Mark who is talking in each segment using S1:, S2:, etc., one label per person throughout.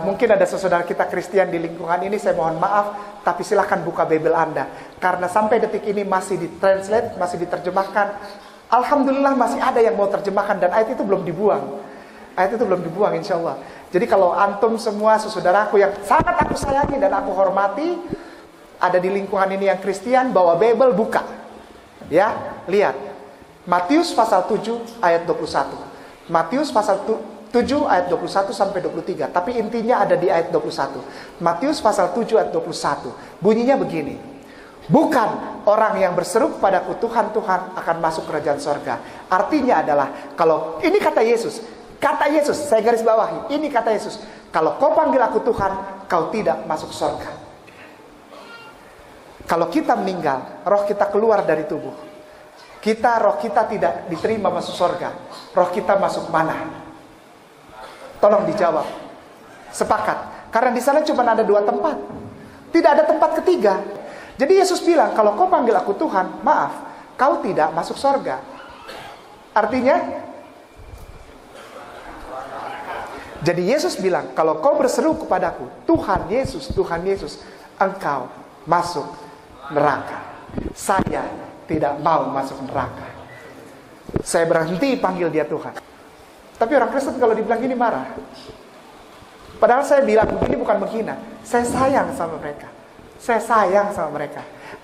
S1: Mungkin ada saudara kita Kristen di lingkungan ini, saya mohon maaf, tapi silahkan buka Bible Anda. Karena sampai detik ini masih ditranslate, masih diterjemahkan. Alhamdulillah masih ada yang mau terjemahkan dan ayat itu belum dibuang. Ayat itu belum dibuang insya Allah. Jadi kalau antum semua saudaraku yang sangat aku sayangi dan aku hormati, ada di lingkungan ini yang Kristen, bawa Bible, buka. Ya, lihat. Matius pasal 7 ayat 21. Matius pasal 7 ayat 21 sampai 23. Tapi intinya ada di ayat 21. Matius pasal 7 ayat 21. Bunyinya begini. Bukan orang yang berseru kepadaku Tuhan, Tuhan akan masuk kerajaan sorga. Artinya adalah, kalau ini kata Yesus, saya garis bawahi, ini kata Yesus, kalau kau panggil aku Tuhan, kau tidak masuk sorga. Kalau kita meninggal, roh kita keluar dari tubuh. Roh kita tidak diterima masuk sorga. Roh kita masuk mana? Tolong dijawab. Sepakat. Karena di sana cuma ada 2 tempat. Tidak ada tempat ketiga. Jadi Yesus bilang, kalau kau panggil aku Tuhan, maaf, kau tidak masuk sorga. Artinya, jadi Yesus bilang, kalau kau berseru kepadaku, Tuhan Yesus, engkau masuk neraka. Saya tidak mau masuk neraka. Saya berhenti panggil dia Tuhan. Tapi orang Kristen kalau dibilang gini marah. Padahal saya bilang begini bukan menghina. Saya sayang sama mereka.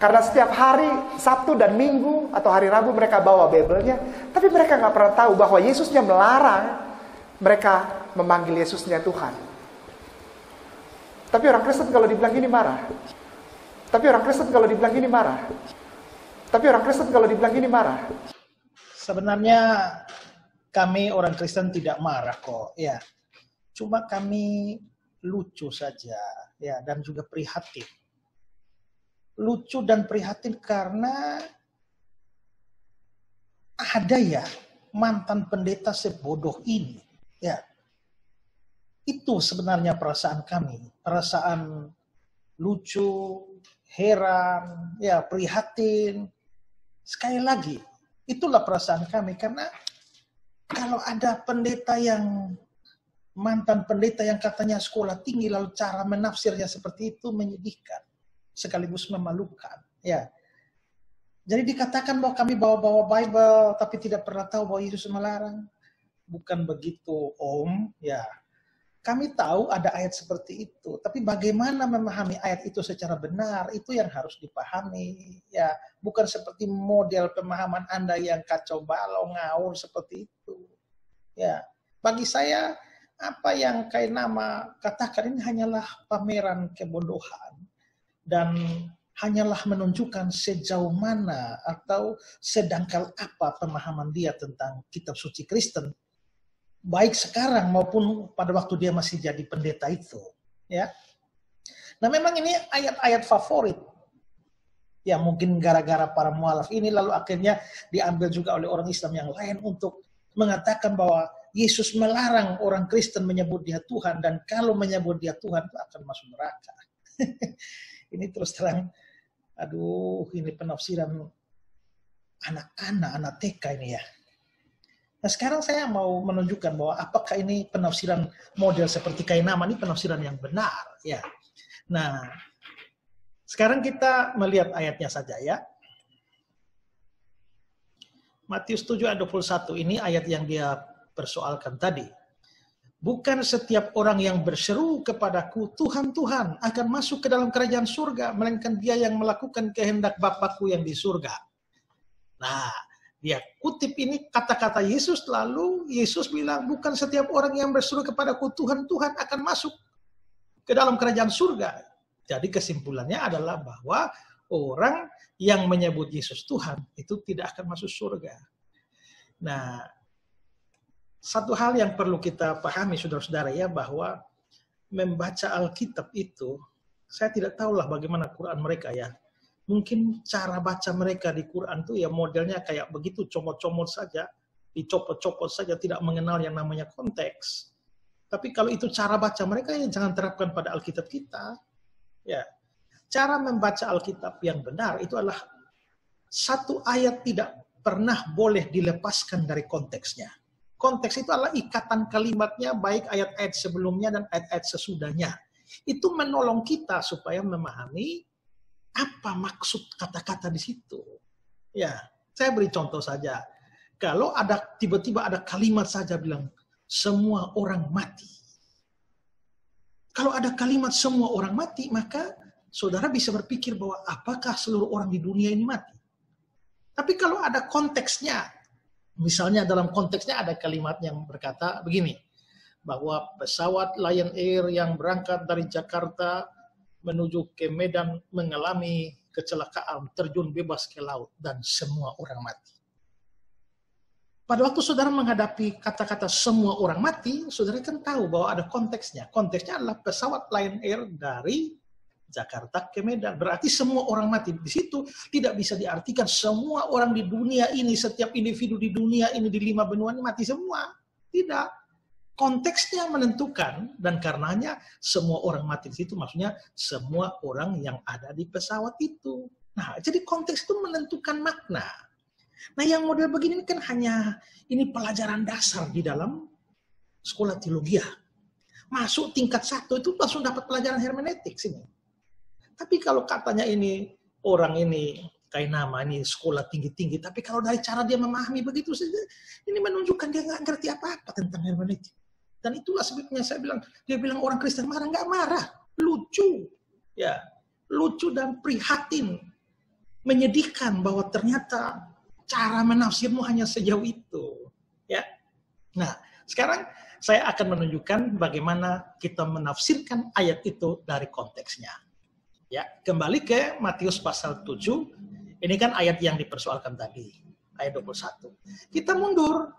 S1: Karena setiap hari Sabtu dan Minggu atau hari Rabu mereka bawa Bible-nya. Tapi mereka gak pernah tahu bahwa Yesusnya melarang mereka memanggil Yesusnya Tuhan. Tapi orang Kristen kalau dibilang gini marah.
S2: Sebenarnya kami orang Kristen tidak marah kok, ya. Cuma kami lucu saja, ya, dan juga prihatin. Lucu dan prihatin karena ada ya mantan pendeta sebodoh ini, ya. Itu sebenarnya perasaan kami, perasaan lucu, heran, ya, prihatin. Sekali lagi, itulah perasaan kami karena kalau ada pendeta yang mantan pendeta yang katanya sekolah tinggi lalu cara menafsirnya seperti itu menyedihkan sekaligus memalukan, ya. Jadi dikatakan bahwa kami bawa-bawa Bible tapi tidak pernah tahu bahwa Yesus melarang. Bukan begitu, Om, ya. Kami tahu ada ayat seperti itu, tapi bagaimana memahami ayat itu secara benar, itu yang harus dipahami. Ya, bukan seperti model pemahaman Anda yang kacau balau, ngawur seperti itu. Ya, bagi saya, apa yang Kainama katakan ini hanyalah pameran kebodohan. Dan hanyalah menunjukkan sejauh mana atau sedangkal apa pemahaman dia tentang kitab suci Kristen. Baik sekarang maupun pada waktu dia masih jadi pendeta itu, ya. Nah, memang ini ayat-ayat favorit. Ya, mungkin gara-gara para mualaf ini lalu akhirnya diambil juga oleh orang Islam yang lain untuk mengatakan bahwa Yesus melarang orang Kristen menyebut dia Tuhan dan kalau menyebut dia Tuhan itu akan masuk neraka. Ini terus terang, aduh, ini penafsiran anak-anak, anak TK ini ya. Nah, sekarang saya mau menunjukkan bahwa apakah ini penafsiran model seperti Kainama ini penafsiran yang benar, ya. Nah, sekarang kita melihat ayatnya saja ya. Matius 7 ayat 21 ini ayat yang dia persoalkan tadi. Bukan setiap orang yang berseru kepadaku Tuhan, Tuhan akan masuk ke dalam kerajaan surga, melainkan dia yang melakukan kehendak Bapakku yang di surga. Nah, dia kutip ini kata-kata Yesus, lalu Yesus bilang bukan setiap orang yang berseru kepadaku Tuhan, Tuhan akan masuk ke dalam kerajaan surga. Jadi kesimpulannya adalah bahwa orang yang menyebut Yesus Tuhan itu tidak akan masuk surga. Nah, satu hal yang perlu kita pahami saudara-saudara ya, bahwa membaca Alkitab itu, saya tidak tahulah bagaimana Quran mereka ya. Mungkin cara baca mereka di Quran itu ya modelnya kayak begitu, comot-comot saja, dicopot-copot saja, tidak mengenal yang namanya konteks. Tapi kalau itu cara baca mereka, ya jangan terapkan pada Alkitab kita. Ya, cara membaca Alkitab yang benar itu adalah satu ayat tidak pernah boleh dilepaskan dari konteksnya. Konteks itu adalah ikatan kalimatnya, baik ayat-ayat sebelumnya dan ayat-ayat sesudahnya. Itu menolong kita supaya memahami apa maksud kata-kata di situ. Ya, saya beri contoh saja. Kalau ada tiba-tiba ada kalimat saja bilang semua orang mati. Kalau ada kalimat semua orang mati, maka saudara bisa berpikir bahwa apakah seluruh orang di dunia ini mati? Tapi kalau ada konteksnya, misalnya dalam konteksnya ada kalimat yang berkata begini, bahwa pesawat Lion Air yang berangkat dari Jakarta menuju ke Medan mengalami kecelakaan, terjun bebas ke laut, dan semua orang mati. Pada waktu saudara menghadapi kata-kata semua orang mati, saudara kan tahu bahwa ada konteksnya. Konteksnya adalah pesawat Lion Air dari Jakarta ke Medan. Berarti semua orang mati. Di situ tidak bisa diartikan semua orang di dunia ini, setiap individu di dunia ini, di 5 benua ini mati semua. Tidak. Konteksnya menentukan, dan karenanya semua orang mati di situ, maksudnya semua orang yang ada di pesawat itu. Nah, jadi konteks itu menentukan makna. Nah, yang model begini kan hanya ini pelajaran dasar di dalam sekolah teologi. Masuk tingkat 1 itu langsung dapat pelajaran hermeneutik sini. Tapi kalau katanya ini orang ini kayak nama ini sekolah tinggi-tinggi, tapi kalau dari cara dia memahami begitu saja, ini menunjukkan dia nggak ngerti apa-apa tentang hermeneutik. Dan itulah sebabnya saya bilang, dia bilang orang Kristen marah, nggak marah, lucu, ya, lucu dan prihatin, menyedihkan bahwa ternyata cara menafsirmu hanya sejauh itu, ya. Nah, sekarang saya akan menunjukkan bagaimana kita menafsirkan ayat itu dari konteksnya. Ya, kembali ke Matius pasal 7. Ini kan ayat yang dipersoalkan tadi, ayat 21. Kita mundur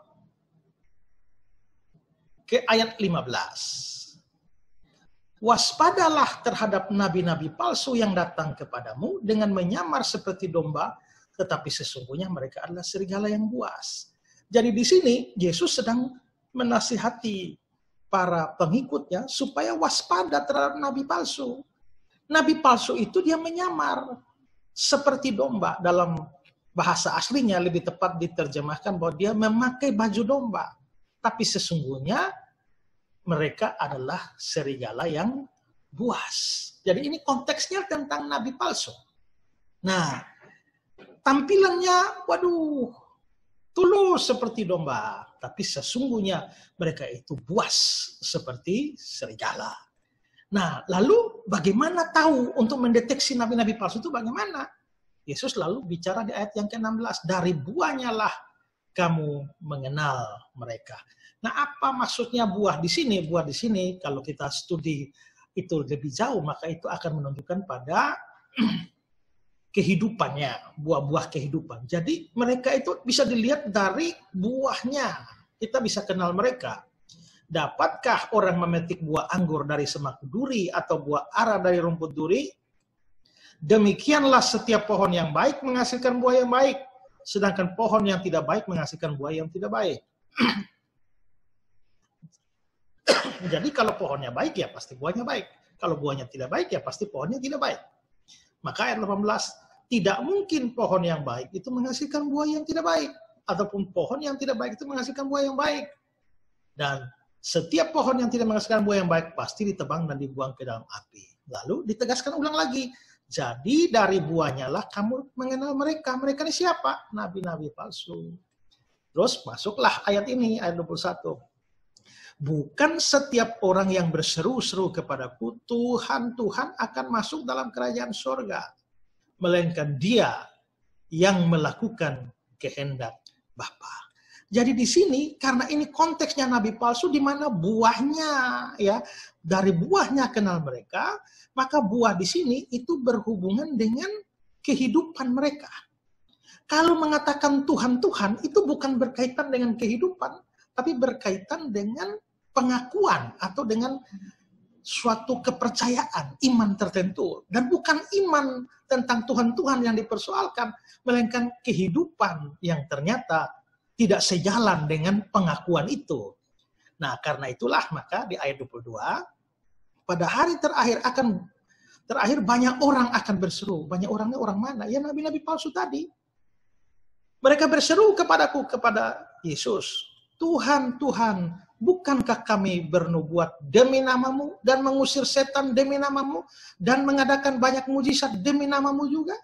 S2: ke ayat 15. Waspadalah terhadap nabi-nabi palsu yang datang kepadamu dengan menyamar seperti domba, tetapi sesungguhnya mereka adalah serigala yang buas. Jadi di sini Yesus sedang menasihati para pengikutnya supaya waspada terhadap nabi palsu. Nabi palsu itu dia menyamar seperti domba. Dalam bahasa aslinya lebih tepat diterjemahkan bahwa dia memakai baju domba. Tapi sesungguhnya mereka adalah serigala yang buas. Jadi ini konteksnya tentang nabi palsu. Nah, tampilannya, waduh, tulus seperti domba. Tapi sesungguhnya mereka itu buas seperti serigala. Nah, lalu bagaimana tahu untuk mendeteksi nabi-nabi palsu itu bagaimana? Yesus lalu bicara di ayat yang ke-16. Dari buahnya lah kamu mengenal mereka. Nah, apa maksudnya buah di sini? Buah di sini, kalau kita studi itu lebih jauh, maka itu akan menunjukkan pada kehidupannya, buah-buah kehidupan. Jadi mereka itu bisa dilihat dari buahnya. Kita bisa kenal mereka. Dapatkah orang memetik buah anggur dari semak duri atau buah ara dari rumput duri? Demikianlah setiap pohon yang baik menghasilkan buah yang baik, sedangkan pohon yang tidak baik menghasilkan buah yang tidak baik. Jadi kalau pohonnya baik ya pasti buahnya baik. Kalau buahnya tidak baik ya pasti pohonnya tidak baik. Maka ayat 18, tidak mungkin pohon yang baik itu menghasilkan buah yang tidak baik. Ataupun pohon yang tidak baik itu menghasilkan buah yang baik. Dan setiap pohon yang tidak menghasilkan buah yang baik pasti ditebang dan dibuang ke dalam api. Lalu ditegaskan ulang lagi. Jadi dari buahnya lah kamu mengenal mereka. Mereka ini siapa? Nabi-nabi palsu. Terus masuklah ayat ini, ayat 21. Bukan setiap orang yang berseru-seru kepadaku, Tuhan, Tuhan akan masuk dalam kerajaan surga. Melainkan dia yang melakukan kehendak Bapa. Jadi di sini, karena ini konteksnya nabi palsu, di mana buahnya, ya, dari buahnya kenal mereka, maka buah di sini itu berhubungan dengan kehidupan mereka. Kalau mengatakan Tuhan, Tuhan, itu bukan berkaitan dengan kehidupan, tapi berkaitan dengan pengakuan atau dengan suatu kepercayaan, iman tertentu. Dan bukan iman tentang Tuhan-Tuhan yang dipersoalkan, melainkan kehidupan yang ternyata tidak sejalan dengan pengakuan itu. Nah, karena itulah maka di ayat 22, pada hari terakhir banyak orang akan berseru. Banyak orangnya orang mana? Ya nabi-nabi palsu tadi. Mereka berseru kepadaku, kepada Yesus. Tuhan, Tuhan, bukankah kami bernubuat demi namamu dan mengusir setan demi namamu dan mengadakan banyak mujizat demi namamu juga?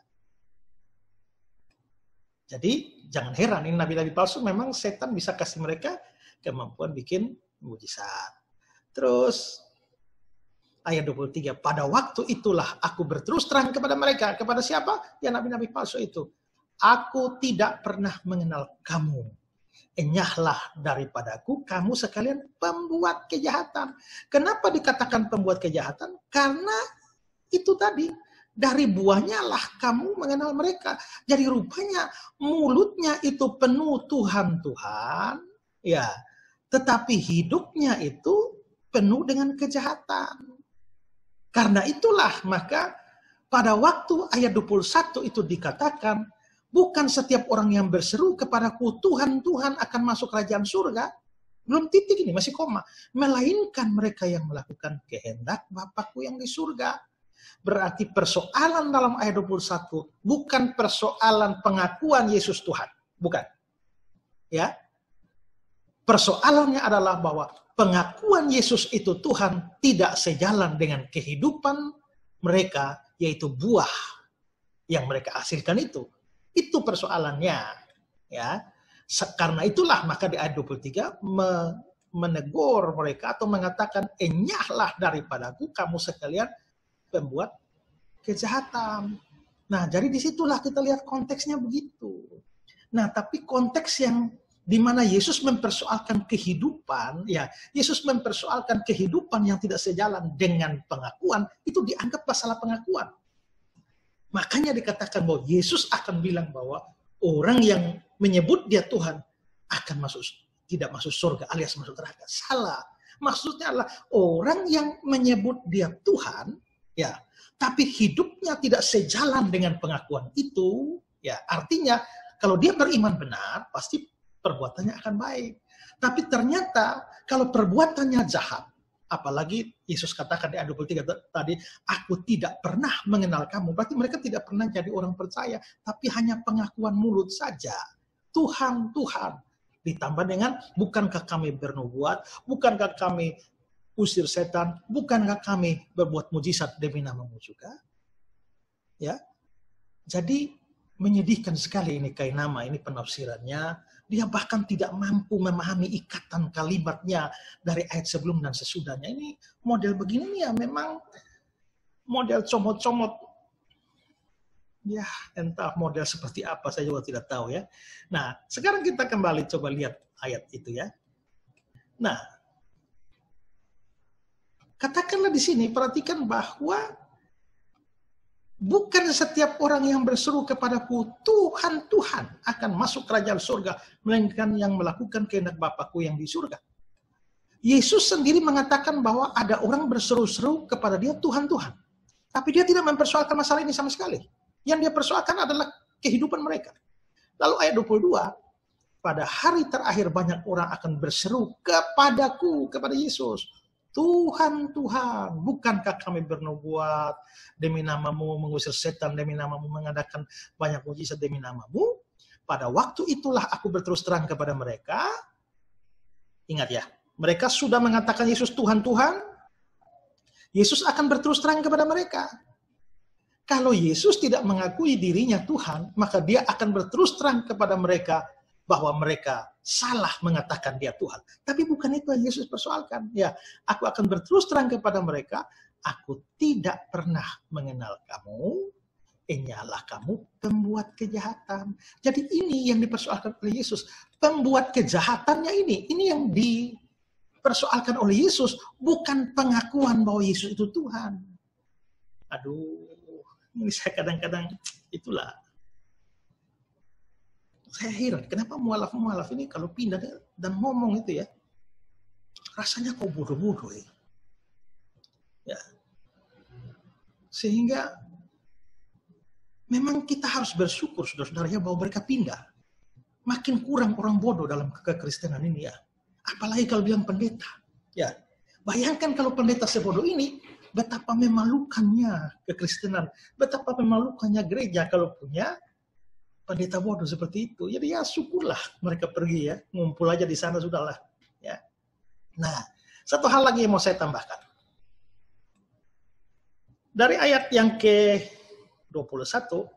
S2: Jadi jangan heran, ini nabi-nabi palsu memang setan bisa kasih mereka kemampuan bikin mujizat. Terus ayat 23, pada waktu itulah aku berterus terang kepada mereka. Kepada siapa? Ya nabi-nabi palsu itu. Aku tidak pernah mengenal kamu. Enyahlah daripadaku, kamu sekalian pembuat kejahatan. Kenapa dikatakan pembuat kejahatan? Karena itu tadi, dari buahnya lah kamu mengenal mereka. Jadi rupanya mulutnya itu penuh Tuhan, Tuhan. Ya, tetapi hidupnya itu penuh dengan kejahatan. Karena itulah maka pada waktu ayat 21 itu dikatakan, bukan setiap orang yang berseru kepadaku, Tuhan, Tuhan akan masuk kerajaan surga. Belum titik ini, masih koma. Melainkan mereka yang melakukan kehendak Bapakku yang di surga. Berarti persoalan dalam ayat 21 bukan persoalan pengakuan Yesus Tuhan. Bukan. Ya. Persoalannya adalah bahwa pengakuan Yesus itu Tuhan tidak sejalan dengan kehidupan mereka, yaitu buah yang mereka hasilkan itu. Itu persoalannya. Ya. Karena itulah maka di ayat 23 menegur mereka atau mengatakan, enyahlah daripadaku kamu sekalian pembuat kejahatan. Nah, jadi disitulah kita lihat konteksnya begitu. Nah, tapi konteks yang di mana Yesus mempersoalkan kehidupan, ya, Yesus mempersoalkan kehidupan yang tidak sejalan dengan pengakuan, itu dianggap masalah pengakuan. Makanya dikatakan bahwa Yesus akan bilang bahwa orang yang menyebut dia Tuhan akan tidak masuk surga alias masuk neraka. Salah. Maksudnya adalah orang yang menyebut dia Tuhan, ya, tapi hidupnya tidak sejalan dengan pengakuan itu, ya, artinya kalau dia beriman benar, pasti perbuatannya akan baik. Tapi ternyata kalau perbuatannya jahat, apalagi Yesus katakan di ayat 23 tadi, aku tidak pernah mengenal kamu, berarti mereka tidak pernah jadi orang percaya, tapi hanya pengakuan mulut saja. Tuhan, Tuhan. Ditambah dengan, bukankah kami bernubuat, bukankah kami usir setan, bukankah kami berbuat mujizat demi namamu juga? Ya, jadi menyedihkan sekali ini Kainama, ini penafsirannya. Dia bahkan tidak mampu memahami ikatan kalimatnya dari ayat sebelum dan sesudahnya. Ini model begini nih ya memang model comot-comot. Ya, entah model seperti apa saya juga tidak tahu ya. Nah, sekarang kita kembali coba lihat ayat itu ya. Nah, katakanlah di sini, perhatikan bahwa bukan setiap orang yang berseru kepadaku, Tuhan, Tuhan, akan masuk kerajaan surga, melainkan yang melakukan kehendak Bapakku yang di surga. Yesus sendiri mengatakan bahwa ada orang berseru-seru kepada dia, Tuhan, Tuhan. Tapi dia tidak mempersoalkan masalah ini sama sekali. Yang dia persoalkan adalah kehidupan mereka. Lalu ayat 22, pada hari terakhir banyak orang akan berseru kepadaku, kepada Yesus. Tuhan, Tuhan, bukankah kami bernubuat demi namamu, mengusir setan demi namamu, mengadakan banyak mujizat demi namamu? Pada waktu itulah aku berterus terang kepada mereka. Ingat ya, mereka sudah mengatakan Yesus Tuhan, Tuhan. Yesus akan berterus terang kepada mereka. Kalau Yesus tidak mengakui dirinya Tuhan, maka dia akan berterus terang kepada mereka bahwa mereka salah mengatakan dia Tuhan. Tapi bukan itu yang Yesus persoalkan. Ya, aku akan berterus terang kepada mereka, aku tidak pernah mengenal kamu, enyahlah kamu pembuat kejahatan. Jadi ini yang dipersoalkan oleh Yesus. Pembuat kejahatannya ini yang dipersoalkan oleh Yesus, bukan pengakuan bahwa Yesus itu Tuhan. Aduh, ini saya kadang-kadang itulah. Saya heran, kenapa mualaf-mualaf ini kalau pindah dan ngomong itu ya, rasanya kok bodoh-bodoh ya. Ya. Sehingga memang kita harus bersyukur saudara-saudara bahwa mereka pindah. Makin kurang orang bodoh dalam kekristenan ini ya. Apalagi kalau bilang pendeta. Ya. Bayangkan kalau pendeta sebodoh ini, betapa memalukannya kekristenan, betapa memalukannya gereja kalau punya pendeta bodoh seperti itu. Jadi ya syukurlah mereka pergi ya, ngumpul aja di sana sudahlah. Ya. Nah, satu hal lagi yang mau saya tambahkan. Dari ayat yang ke-21,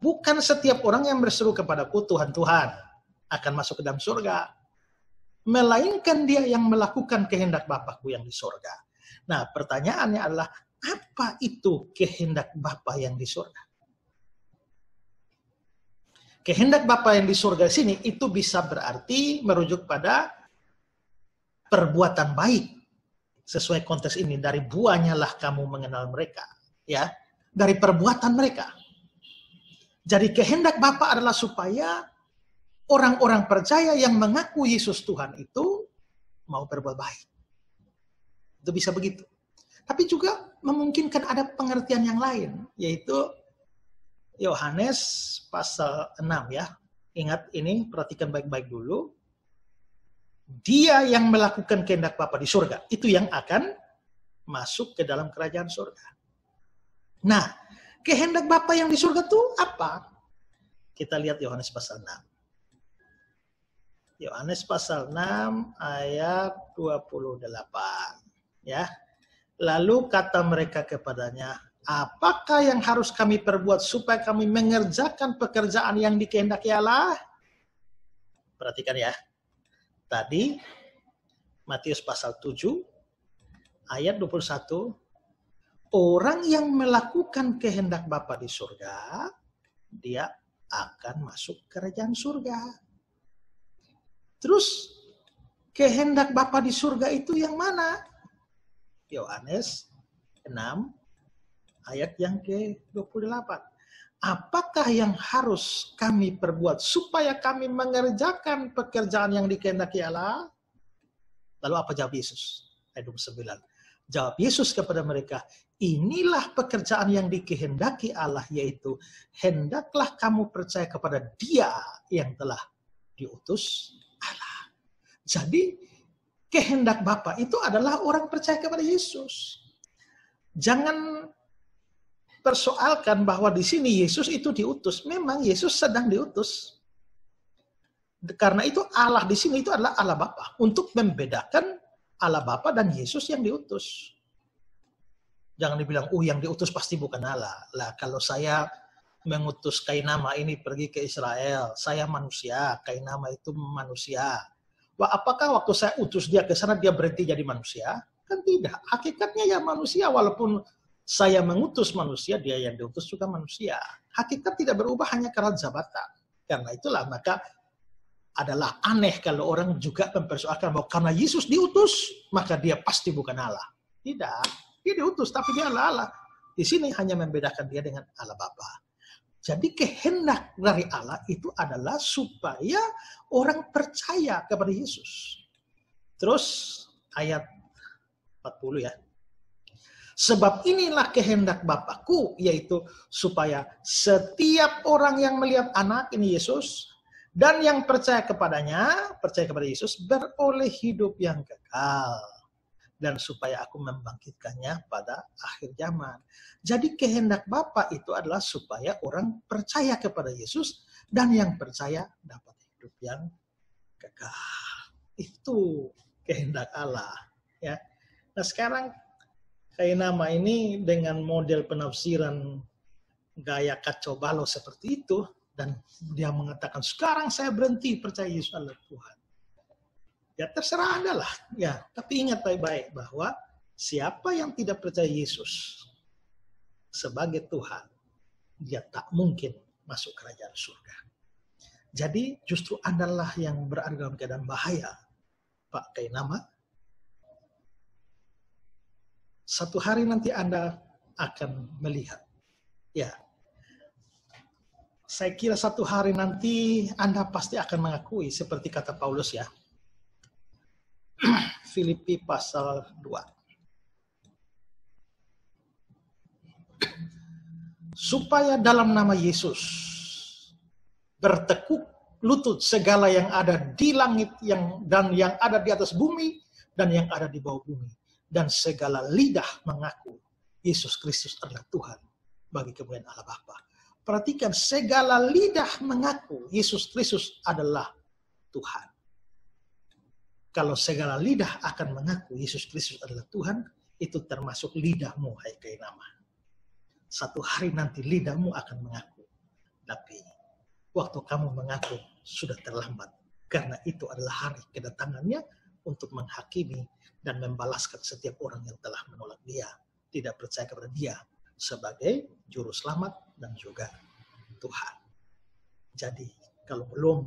S2: bukan setiap orang yang berseru kepadaku Tuhan, Tuhan akan masuk ke dalam surga, melainkan dia yang melakukan kehendak Bapa-Ku yang di surga. Nah, pertanyaannya adalah, apa itu kehendak Bapa yang di surga? Kehendak Bapa yang di surga sini itu bisa berarti merujuk pada perbuatan baik. Sesuai konteks ini, dari buahnya lah kamu mengenal mereka. Ya, dari perbuatan mereka. Jadi kehendak Bapa adalah supaya orang-orang percaya yang mengaku Yesus Tuhan itu mau berbuat baik. Itu bisa begitu. Tapi juga memungkinkan ada pengertian yang lain, yaitu Yohanes pasal 6 ya. Ingat ini, perhatikan baik-baik dulu. Dia yang melakukan kehendak Bapa di surga, itu yang akan masuk ke dalam kerajaan surga. Nah, kehendak Bapa yang di surga itu apa? Kita lihat Yohanes pasal 6. Yohanes pasal 6 ayat 28. Ya. Lalu kata mereka kepadanya, apakah yang harus kami perbuat supaya kami mengerjakan pekerjaan yang dikehendaki Allah? Perhatikan ya. Tadi Matius pasal 7 ayat 21, orang yang melakukan kehendak Bapa di surga, dia akan masuk kerajaan surga. Terus kehendak Bapa di surga itu yang mana? Yohanes 6 ayat yang ke-28. Apakah yang harus kami perbuat supaya kami mengerjakan pekerjaan yang dikehendaki Allah? Lalu apa jawab Yesus? Ayat 29. Jawab Yesus kepada mereka, inilah pekerjaan yang dikehendaki Allah, yaitu hendaklah kamu percaya kepada Dia yang telah diutus Allah. Jadi kehendak Bapa itu adalah orang percaya kepada Yesus. Jangan persoalkan bahwa di sini Yesus itu diutus. Memang Yesus sedang diutus. Karena itu Allah di sini itu adalah Allah Bapa. Untuk membedakan Allah Bapa dan Yesus yang diutus. Jangan dibilang, yang diutus pasti bukan Allah. Lah kalau saya mengutus Kainama ini pergi ke Israel, saya manusia, Kainama itu manusia. Wah, apakah waktu saya utus dia ke sana dia berhenti jadi manusia? Kan tidak. Hakikatnya ya manusia, walaupun saya mengutus manusia, dia yang diutus juga manusia. Hakikat tidak berubah hanya karena jabatan. Karena itulah maka adalah aneh kalau orang juga mempersoalkan bahwa karena Yesus diutus, maka dia pasti bukan Allah. Tidak. Dia diutus, tapi dia Allah. Di sini hanya membedakan dia dengan Allah Bapa. Jadi kehendak dari Allah itu adalah supaya orang percaya kepada Yesus. Terus ayat 40 ya. Sebab inilah kehendak Bapa-Ku, yaitu supaya setiap orang yang melihat anak ini Yesus, dan yang percaya kepadanya, percaya kepada Yesus, beroleh hidup yang kekal. Dan supaya aku membangkitkannya pada akhir zaman. Jadi kehendak Bapa itu adalah supaya orang percaya kepada Yesus, dan yang percaya dapat hidup yang kekal. Itu kehendak Allah. Ya. Nah sekarang Kainama ini dengan model penafsiran gaya kacau balau seperti itu, dan dia mengatakan sekarang saya berhenti percaya Yesus adalah Tuhan. Ya terserah Anda lah. Ya, tapi ingat baik-baik bahwa siapa yang tidak percaya Yesus sebagai Tuhan, dia tak mungkin masuk kerajaan surga. Jadi justru Anda lah yang berada dalam keadaan bahaya, Pak Kainama. Satu hari nanti Anda akan melihat. Ya, saya kira satu hari nanti Anda pasti akan mengakui seperti kata Paulus ya. Filipi pasal 2. Supaya dalam nama Yesus bertekuk lutut segala yang ada di langit dan yang ada di atas bumi dan yang ada di bawah bumi. Dan segala lidah mengaku Yesus Kristus adalah Tuhan bagi kemuliaan Allah Bapa. Perhatikan, segala lidah mengaku Yesus Kristus adalah Tuhan. Kalau segala lidah akan mengaku Yesus Kristus adalah Tuhan, itu termasuk lidahmu, hai Kainama. Satu hari nanti lidahmu akan mengaku. Tapi waktu kamu mengaku sudah terlambat. Karena itu adalah hari kedatangannya untuk menghakimi dan membalaskan setiap orang yang telah menolak dia, tidak percaya kepada dia sebagai juru selamat dan juga Tuhan. Jadi kalau belum,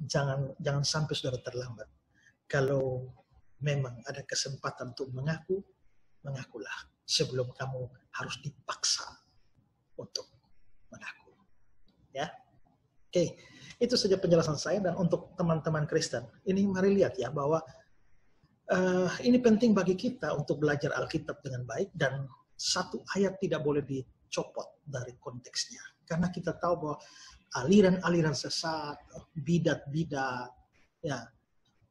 S2: jangan sampai saudara terlambat. Kalau memang ada kesempatan untuk mengaku, mengakulah sebelum kamu harus dipaksa untuk mengaku. Ya, oke, itu saja penjelasan saya. Dan untuk teman-teman Kristen, ini mari lihat ya bahwa ini penting bagi kita untuk belajar Alkitab dengan baik, dan satu ayat tidak boleh dicopot dari konteksnya. Karena kita tahu bahwa aliran-aliran sesat, bidat-bidat, ya,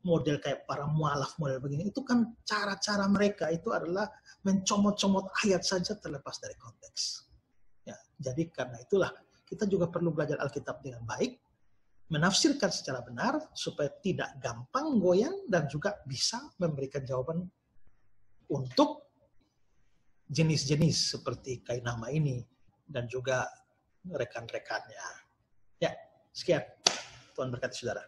S2: model kayak para mualaf, model begini, itu kan cara-cara mereka itu adalah mencomot-comot ayat saja terlepas dari konteks. Ya, jadi karena itulah kita juga perlu belajar Alkitab dengan baik, menafsirkan secara benar supaya tidak gampang goyang dan juga bisa memberikan jawaban untuk jenis-jenis seperti Kainama ini dan juga rekan-rekannya. Ya, sekian. Tuhan berkati saudara.